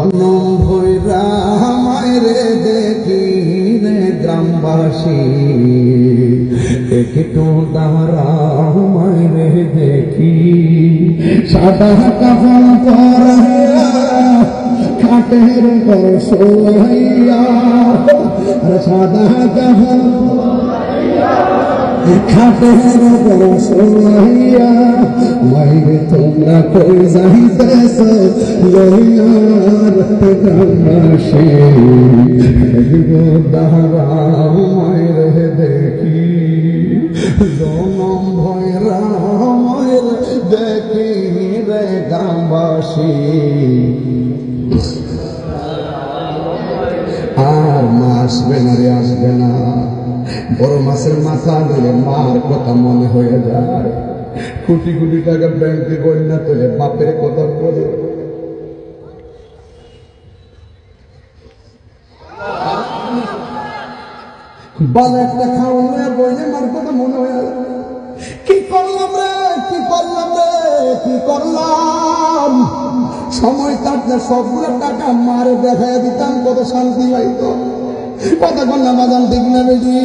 জনম ভৈরা মায়রে দেখি রে গ্রামবাসী, একটু দাঁড়াও মায়রে দেখি। সাদা কাফন পরাইয়া খাটের পর শোয়াইয়া, সাদা কাফন খাটের পর শোয়াইয়া, মাইরে তোমরা কই যাইতেছ লইয়ার গ্রামবাসী, দাঁড়াও মাইরে দেখি। জনম ভৈরা মাইরে দেখি রে গ্রামবাসী। আর মা আসবে না রে, আসবে না। বড় মাছের মাথা দিলে মার কথা মনে হয়ে যায়। কোটি কোটি টাকা ব্যাংকে গয়না তোলে, বাপের কথা বলে। বাবা একটা খাওয়া বইনে মার কথা মনে হয়ে যায়। কি করলাম রে, কি করলাম রে, কি করলাম। সময় কাটলে সবগুলো টাকা মারে দেখাই দিতাম, কত শান্তি পাইতো। কতক্ষণ নামাজান ঠিক না বেশি।